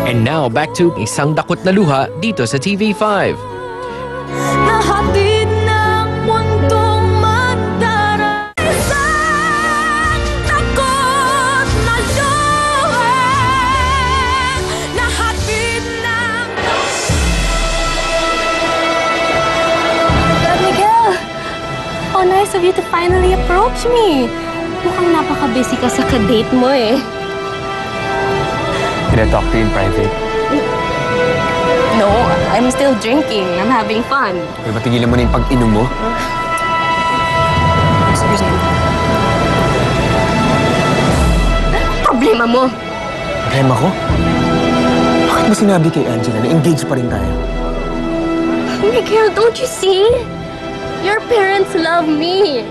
And now, back to Isang Dakot na Luha dito sa TV5. Nahatid ng mundong mandara. Isang dakot na luha. Nahatid ng... Miguel! Oh, nice of you to finally approach me. Mukhang napaka-busy ka sa ka-date mo eh. Can I talk to you in private? No, I'm still drinking. I'm having fun. May patigilan mo na yung pag-inom mo? Excuse me. Problema mo? Problema ko? Bakit mo sinabi kay Angela na engaged pa rin tayo? Miguel, don't you see? Your parents love me.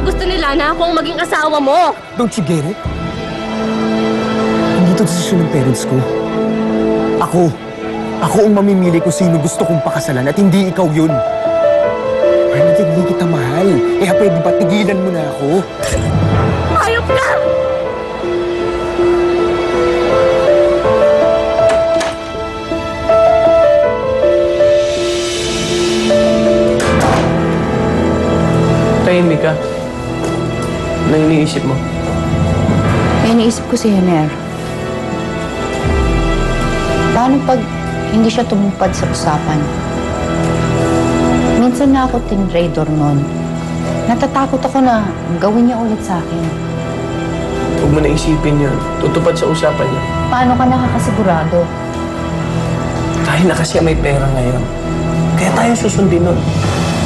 Gusto nila na ako ang maging asawa mo. Don't you get it? Hindi ito desisyon ng parents ko. Ako ang mamimili kung sino gusto kong pakasalan at hindi ikaw yun. Bernadette, hindi kita mahal. Kaya pwede ba tigilan mo na ako? Hayop ka! Tahimik ka. Ano iniisip mo? Iniisip ko si Hener. Paano pag hindi siya tumupad sa usapan? Minsan na ako tinraidor nun. Natatakot ako na gawin niya ulit sa akin. Huwag mo na isipin yun. Tutupad sa usapan niya. Paano ka nakakasigurado? Dahil na kasi may pera ngayon. Kaya tayo susundin nun.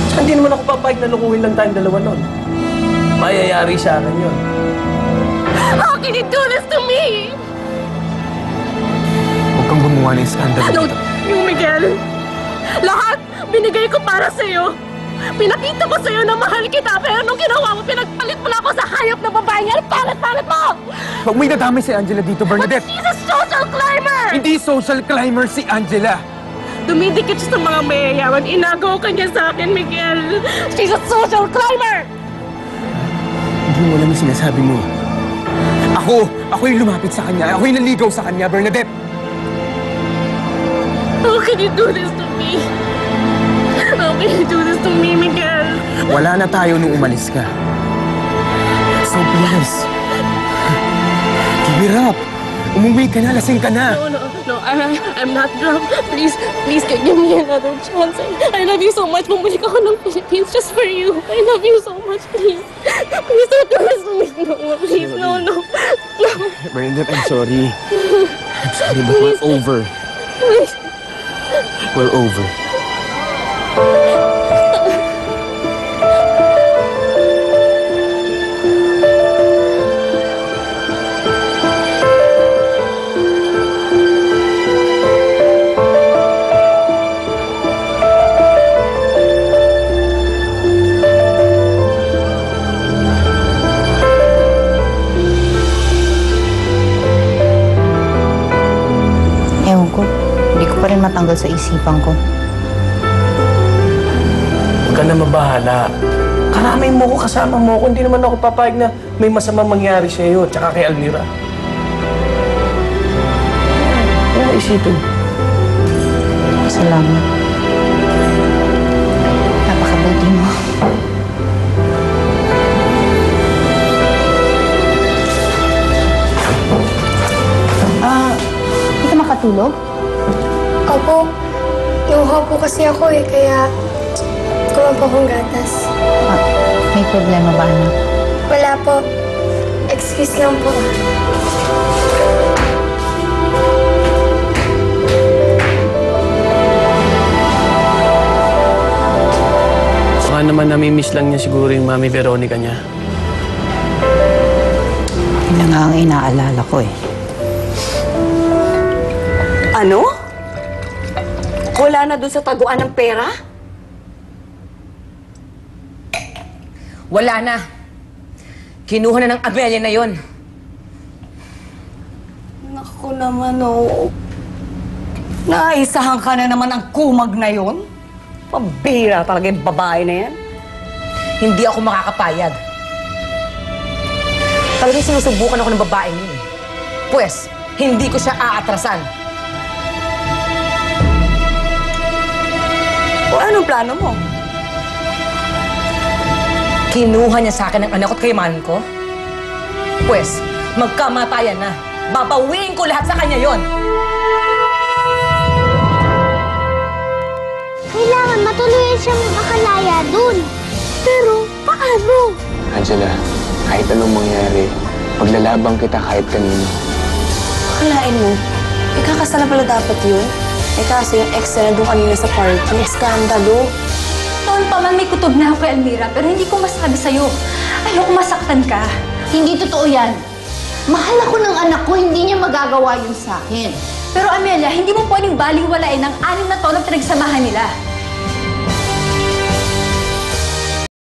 Saka hindi naman ako papayag na lukuhin lang tayong dalawa nun. Mayayari sa akin yun. How can you do this to me? Huwag kang gumawa ng skandalo No, dito. yung Miguel. Lahat binigay ko para sa'yo. Pinakita ko sa'yo na mahal kita, pero nung ginawa mo, pinagpalit mo na ako sa hayop na babae niya. Palit-palit mo! Huwag mo idadamay si Angela dito, But Bernadette! she's a social climber! Hindi social climber si Angela! Dumidikit siya sa mga mayayaman. Inagaw ka niya sa akin, Miguel. She's a social climber! Hindi mo alam yung sinasabi mo. Ako yung lumapit sa kanya. Ako yung naligaw sa kanya, Bernadette! How can you do this to me? How can you do this to me, Miguel? Wala na tayo nung umalis ka. So please, give it up. Umuwi ka na, lasing ka na. No, I'm not drunk. Please, give me another chance. I love you so much. Bumalik ako ng Philippines just for you. I love you so much, please. Please don't do this to me. No, please, no. Bernadette, I'm sorry. I'm sorry, but we're over. Please. We're over. Ewan ko, hindi ko pa rin matanggal sa isipan ko. Huwag ka na mabahala. Karamay mo ko, kasama mo ko. Hindi naman ako papayag na may masamang mangyari sa iyo, tsaka kay Almira. Huwag na isipin. Salamat. Napakabuti mo. Hindi ka makatulog? Opo, iuha po kasi ako kaya kuha po akong gatas. May problema ba, anak? Wala po. Excuse lang po. Baka naman namimiss lang niya siguro yung Mami Veronica niya. Yun na nga ang inaalala ko eh. Ano? Wala na doon sa taguan ng pera? Wala na. Kinuha na ng Amelia na yon. Naku naman, oh. Naisahan ka na naman ang kumag na yon? Pabira talaga yung babae na yan. Hindi ako makakapayag. Talagang sinusubukan ako ng babae niyo. Pwes, hindi ko siya aatrasan. O anong plano mo? Kinuha niya sa akin ang anak ko't kayamanan ko? Pwes, magkamatayan na. Babawiin ko lahat sa kanya yon. Kailangan matuluyan siyang makalaya dun. Pero, paano? Angela, kahit anong mangyari, paglalabang kita kahit kanino. Akalain mo, ikakasal na pala dapat yun? Eh kasi yung ex na doon kanina sa party, skandalo. Noon pa man may kutob na ako kay Almira, pero hindi ko masabi sa'yo. Ayoko masaktan ka. Hindi totoo yan. Mahal ako ng anak ko, hindi niya magagawa yun sa akin. Pero Amelia, hindi mo pwedeng baliwalain ang 6 na taon na pinagsamahan nila.